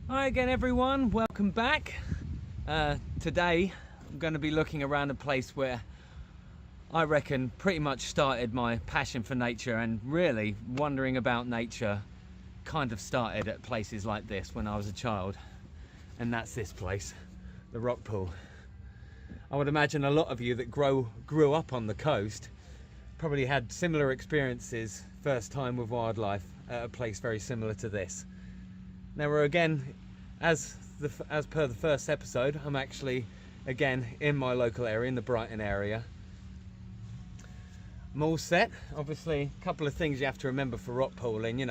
Hi again everyone, welcome back. Today I'm going to be looking around a place where I reckon pretty much started my passion for nature, and really wondering about nature kind of started at places like this when I was a child, and that's this place, the Rock Pool. I would imagine a lot of you that grew up on the coast probably had similar experiences first time with wildlife at a place very similar to this. Now we're again, as per the first episode, I'm actually again in my local area, in the Brighton area. I'm all set. Obviously, a couple of things you have to remember for rock pooling,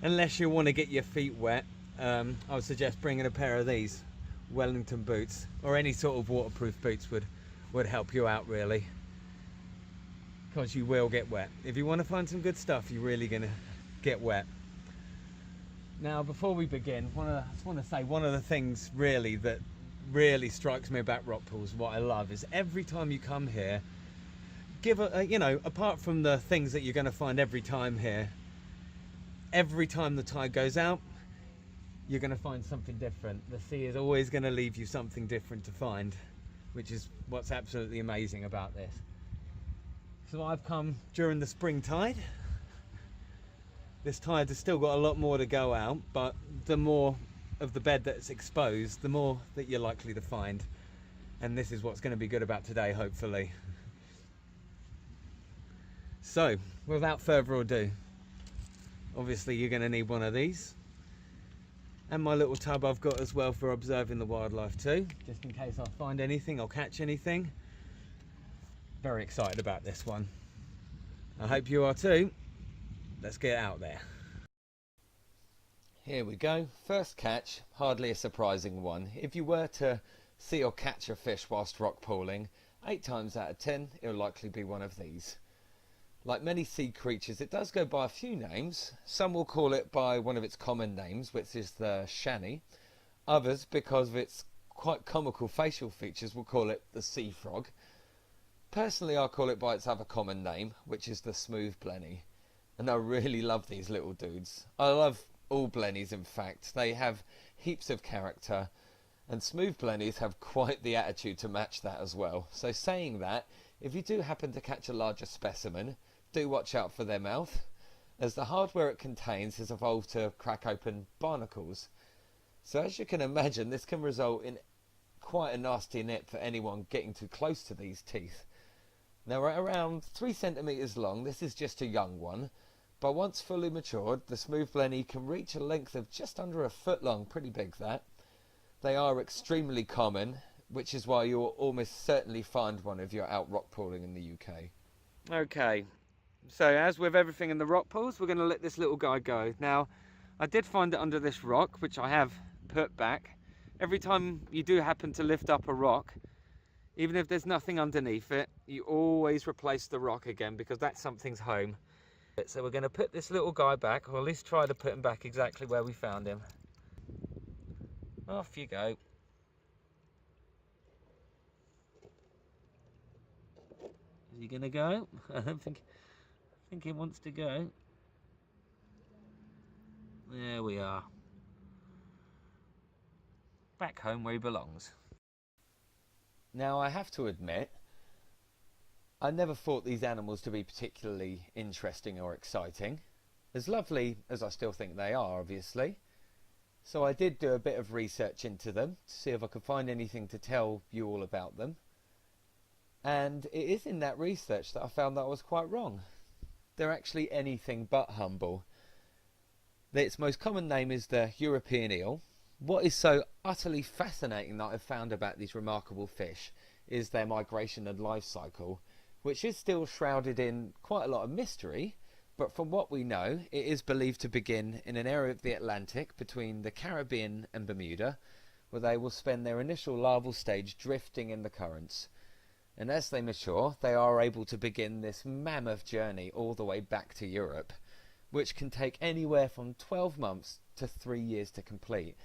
unless you want to get your feet wet, I would suggest bringing a pair of these Wellington boots, or any sort of waterproof boots would help you out really, because you will get wet. If you want to find some good stuff, you're really going to get wet. Now, before we begin, I just want to say one of the things really that really strikes me about rock pools, what I love, is every time you come here, apart from the things that you're going to find every time here, every time the tide goes out, you're going to find something different. The sea is always going to leave you something different to find, which is what's absolutely amazing about this. So I've come during the spring tide. This tide has still got a lot more to go out, but the more of the bed that's exposed, the more that you're likely to find. And this is what's going to be good about today, hopefully. So, without further ado, obviously you're going to need one of these. And my little tub I've got as well for observing the wildlife too, just in case I find anything or catch anything. Very excited about this one. I hope you are too. Let's get out there. Here we go. First catch, hardly a surprising one. If you were to see or catch a fish whilst rock pooling, 8 times out of 10 it'll likely be one of these. Like many sea creatures, it does go by a few names. Some will call it by one of its common names, which is the shanny. Others, because of its quite comical facial features, will call it the sea frog. Personally, I call it by its other common name, which is the smooth blenny. And I really love these little dudes. I love all blennies, in fact. They have heaps of character, and smooth blennies have quite the attitude to match that as well. So saying that, if you do happen to catch a larger specimen, do watch out for their mouth, as the hardware it contains has evolved to crack open barnacles. So as you can imagine, this can result in quite a nasty nip for anyone getting too close to these teeth. Now, at around 3 centimeters long, this is just a young one, but once fully matured, the smooth blenny can reach a length of just under a foot long. Pretty big, that. They are extremely common, which is why you'll almost certainly find one if you're out rock pooling in the UK. Okay, so as with everything in the rock pools, we're going to let this little guy go. Now, I did find it under this rock, which I have put back. Every time you do happen to lift up a rock, even if there's nothing underneath it, you always replace the rock again, because that's something's home. So we're going to put this little guy back, or at least try to put him back exactly where we found him. Off you go. Is he going to go? I don't think he wants to go. There we are. Back home where he belongs. Now, I have to admit, I never thought these animals to be particularly interesting or exciting. As lovely as I still think they are, obviously. So I did do a bit of research into them to see if I could find anything to tell you all about them. And it is in that research that I found that I was quite wrong. They're actually anything but humble. Its most common name is the European eel. What is so utterly fascinating that I've found about these remarkable fish is their migration and life cycle, which is still shrouded in quite a lot of mystery, but from what we know, it is believed to begin in an area of the Atlantic between the Caribbean and Bermuda, where they will spend their initial larval stage drifting in the currents. And as they mature, they are able to begin this mammoth journey all the way back to Europe, which can take anywhere from 12 months to 3 years to complete.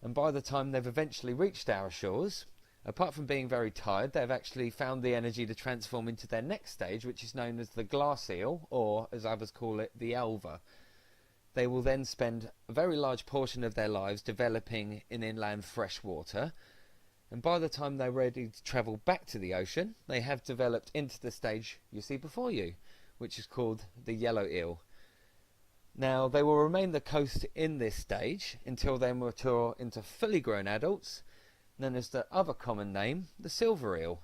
And by the time they've eventually reached our shores, apart from being very tired, they've actually found the energy to transform into their next stage, which is known as the glass eel, or as others call it, the alva. They will then spend a very large portion of their lives developing in inland fresh water, and by the time they're ready to travel back to the ocean, they have developed into the stage you see before you, which is called the yellow eel. Now, they will remain the coast in this stage until they mature into fully grown adults, known as the other common name, the silver eel.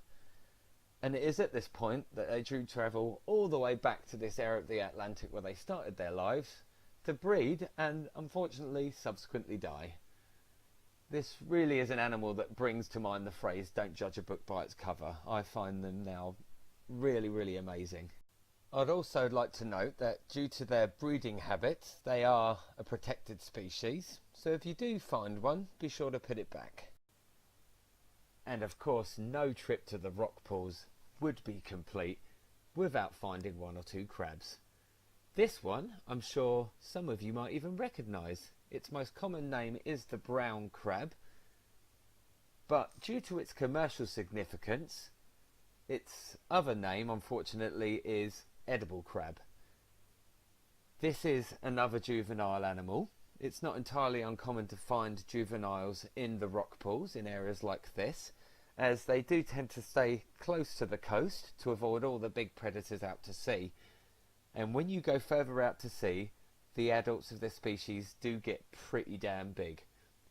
And it is at this point that they do travel all the way back to this area of the Atlantic where they started their lives to breed and unfortunately subsequently die. This really is an animal that brings to mind the phrase, "Don't judge a book by its cover." I find them now really amazing. I'd also like to note that due to their breeding habits, they are a protected species, so if you do find one, be sure to put it back. And of course, no trip to the rock pools would be complete without finding one or two crabs. This one, I'm sure some of you might even recognise. Its most common name is the brown crab, but due to its commercial significance, its other name, unfortunately, is edible crab. This is another juvenile animal. It's not entirely uncommon to find juveniles in the rock pools in areas like this, as they do tend to stay close to the coast to avoid all the big predators out to sea. And when you go further out to sea, the adults of this species do get pretty damn big.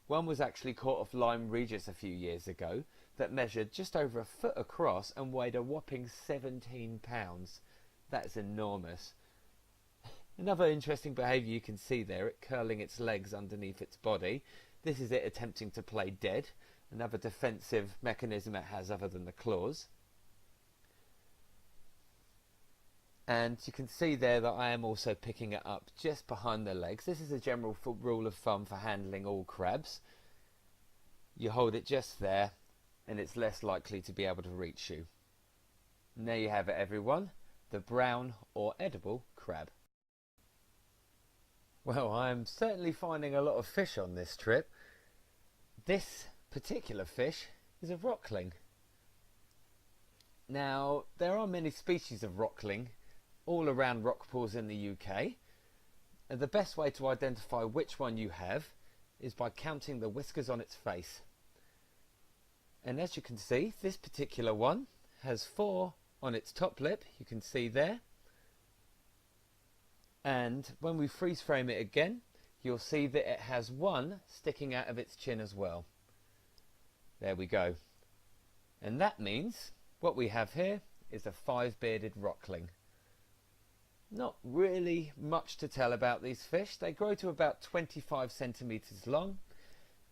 One was actually caught off Lyme Regis a few years ago that measured just over a foot across and weighed a whopping 17 pounds. That's enormous. Another interesting behaviour you can see there, it curling its legs underneath its body. This is it attempting to play dead, another defensive mechanism it has other than the claws. And you can see there that I am also picking it up just behind the legs. This is a general rule of thumb for handling all crabs. You hold it just there and it's less likely to be able to reach you. And there you have it, everyone. The brown or edible crab. Well, I'm certainly finding a lot of fish on this trip. This particular fish is a rockling. Now, there are many species of rockling all around rock pools in the UK. And the best way to identify which one you have is by counting the whiskers on its face. And as you can see, this particular one has 4 on its top lip, you can see there. And when we freeze frame it again, you'll see that it has 1 sticking out of its chin as well. There we go. And that means what we have here is a 5-bearded rockling. Not really much to tell about these fish. They grow to about 25 centimeters long.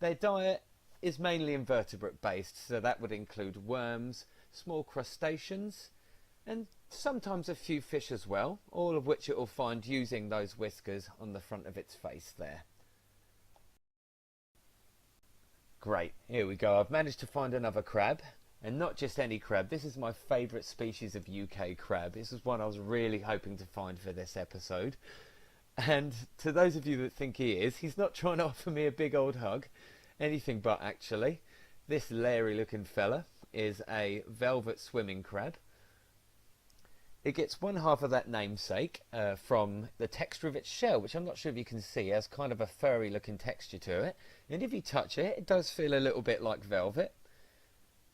Their diet is mainly invertebrate based, so that would include worms, small crustaceans, and sometimes a few fish as well, all of which it will find using those whiskers on the front of its face there. Great, here we go. I've managed to find another crab, and not just any crab. This is my favourite species of UK crab. This is one I was really hoping to find for this episode. And to those of you that think he is, he's not trying to offer me a big old hug. Anything but, actually. This leery looking fella is a velvet swimming crab. It gets one half of that namesake from the texture of its shell, which I'm not sure if you can see. It has kind of a furry looking texture to it. And if you touch it, it does feel a little bit like velvet.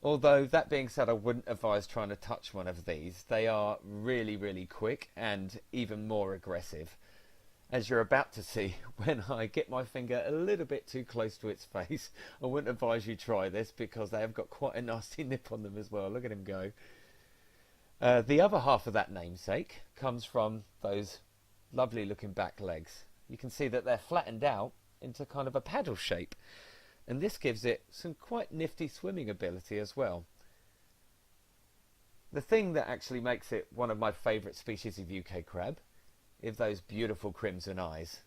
Although, that being said, I wouldn't advise trying to touch one of these. They are really quick and even more aggressive. As you're about to see when I get my finger a little bit too close to its face. I wouldn't advise you try this because they have got quite a nasty nip on them as well. Look at him go. The other half of that namesake comes from those lovely looking back legs. You can see that they're flattened out into kind of a paddle shape, and this gives it some quite nifty swimming ability as well. The thing that actually makes it one of my favourite species of UK crab is those beautiful crimson eyes,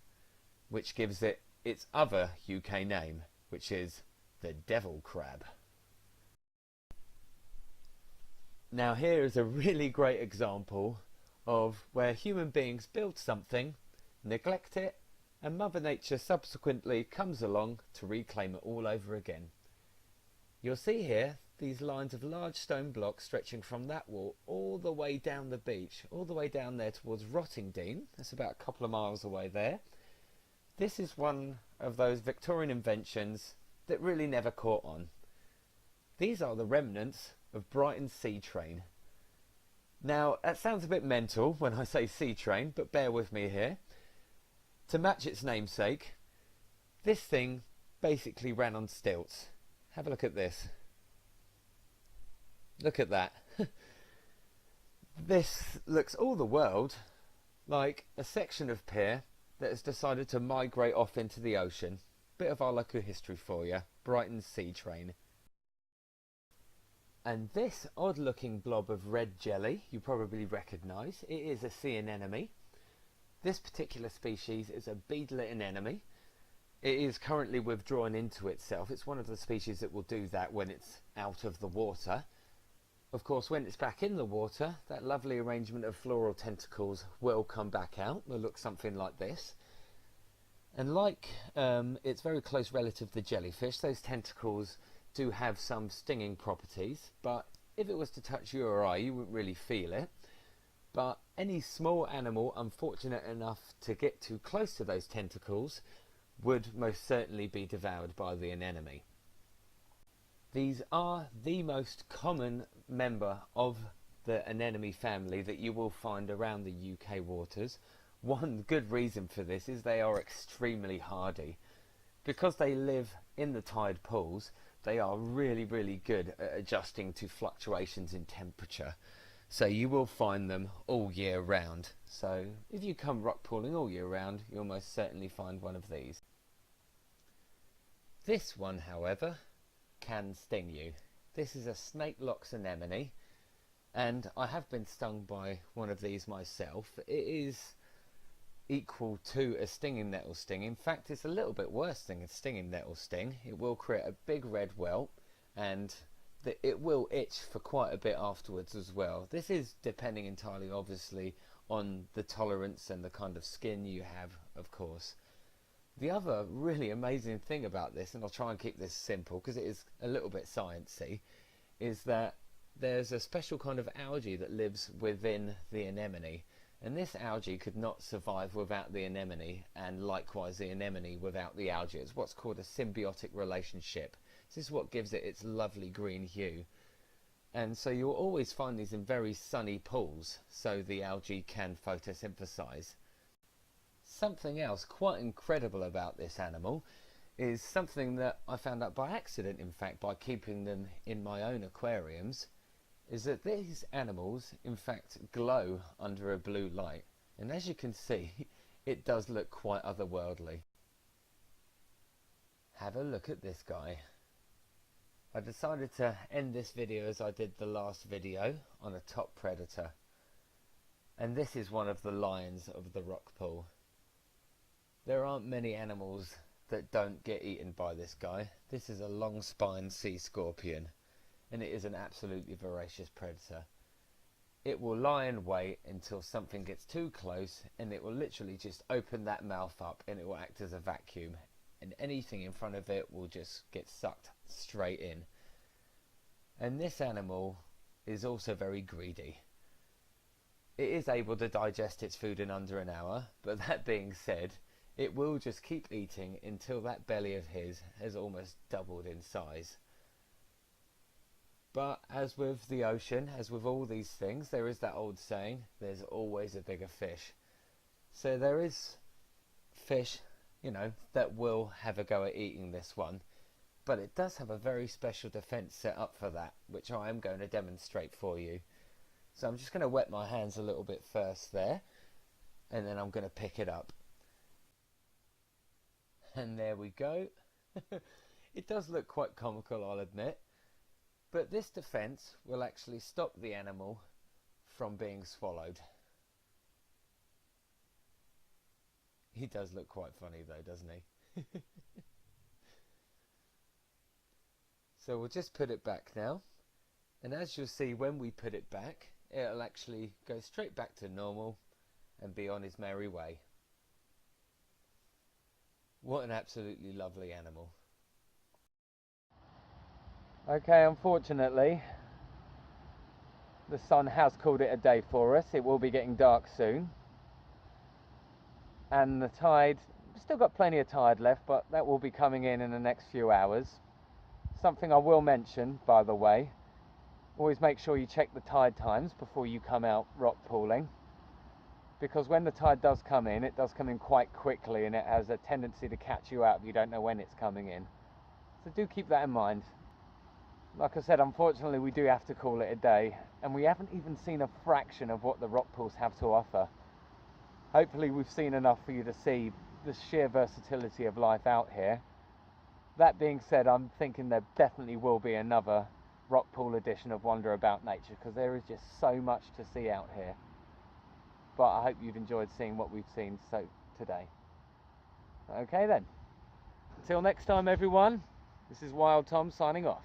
which gives it its other UK name, which is the devil crab. Now here is a really great example of where human beings build something, neglect it, and Mother Nature subsequently comes along to reclaim it all over again. You'll see here these lines of large stone blocks stretching from that wall all the way down the beach, all the way down there towards Rottingdean. That's about a couple of miles away there. This is one of those Victorian inventions that really never caught on. These are the remnants of Brighton's sea train. Now, that sounds a bit mental when I say sea train, but bear with me here. To match its namesake, this thing basically ran on stilts. Have a look at this. Look at that. This looks all the world like a section of pier that has decided to migrate off into the ocean. Bit of our local history for you. Brighton's sea train. And this odd looking blob of red jelly you probably recognise. It is a sea anemone. This particular species is a beadlet anemone. It is currently withdrawn into itself. It's one of the species that will do that when it's out of the water. Of course, when it's back in the water, that lovely arrangement of floral tentacles will come back out. Will look something like this. And like its very close relative, the jellyfish, those tentacles do have some stinging properties, but if it was to touch you or I, you wouldn't really feel it. But any small animal unfortunate enough to get too close to those tentacles would most certainly be devoured by the anemone. These are the most common member of the anemone family that you will find around the UK waters. One good reason for this is they are extremely hardy. Because they live in the tide pools, they are really good at adjusting to fluctuations in temperature. So you will find them all year round. So if you come rock pooling all year round, you'll most certainly find one of these. This one, however, can sting you. This is a snake lox anemone, and I have been stung by one of these myself. It is equal to a stinging nettle sting. In fact, it's a little bit worse than a stinging nettle sting. It will create a big red welt, and it will itch for quite a bit afterwards as well. This is depending entirely, obviously, on the tolerance and the kind of skin you have, of course. The other really amazing thing about this, and I'll try and keep this simple because it is a little bit sciencey, is that there's a special kind of algae that lives within the anemone, and this algae could not survive without the anemone, and likewise the anemone without the algae. It's what's called a symbiotic relationship. This is what gives it its lovely green hue. And so you'll always find these in very sunny pools, so the algae can photosynthesize. Something else quite incredible about this animal is something that I found out by accident, in fact, by keeping them in my own aquariums, is that these animals in fact glow under a blue light, and as you can see, it does look quite otherworldly. Have a look at this guy. I decided to end this video as I did the last video, on a top predator, and this is one of the lions of the rock pool. There aren't many animals that don't get eaten by this guy. This is a long-spined sea scorpion, and it is an absolutely voracious predator. It will lie in wait until something gets too close, and it will literally just open that mouth up, and it will act as a vacuum, and anything in front of it will just get sucked straight in. And this animal is also very greedy. It is able to digest its food in under an hour, but that being said, it will just keep eating until that belly of his has almost doubled in size. But as with the ocean, as with all these things, there is that old saying, there's always a bigger fish. So there is fish, you know, that will have a go at eating this one, but it does have a very special defense set up for that, which I am going to demonstrate for you. So I'm just going to wet my hands a little bit first there, and then I'm going to pick it up. And there we go. It does look quite comical, I'll admit, but this defense will actually stop the animal from being swallowed. He does look quite funny though, doesn't he? So we'll just put it back now, and as you'll see, when we put it back, it'll actually go straight back to normal and be on his merry way. What an absolutely lovely animal. Okay, unfortunately, the sun has called it a day for us. It will be getting dark soon. And the tide still got plenty of tide left, but that will be coming in the next few hours. Something I will mention, by the way, always make sure you check the tide times before you come out rock pooling, because when the tide does come in, it does come in quite quickly and it has a tendency to catch you out if you don't know when it's coming in. So do keep that in mind. Like I said, unfortunately we do have to call it a day, and we haven't even seen a fraction of what the rock pools have to offer. Hopefully we've seen enough for you to see the sheer versatility of life out here. That being said, I'm thinking there definitely will be another rock pool edition of Wander About Nature, because there is just so much to see out here. But I hope you've enjoyed seeing what we've seen today. Okay then, until next time everyone, this is Wild Tom signing off.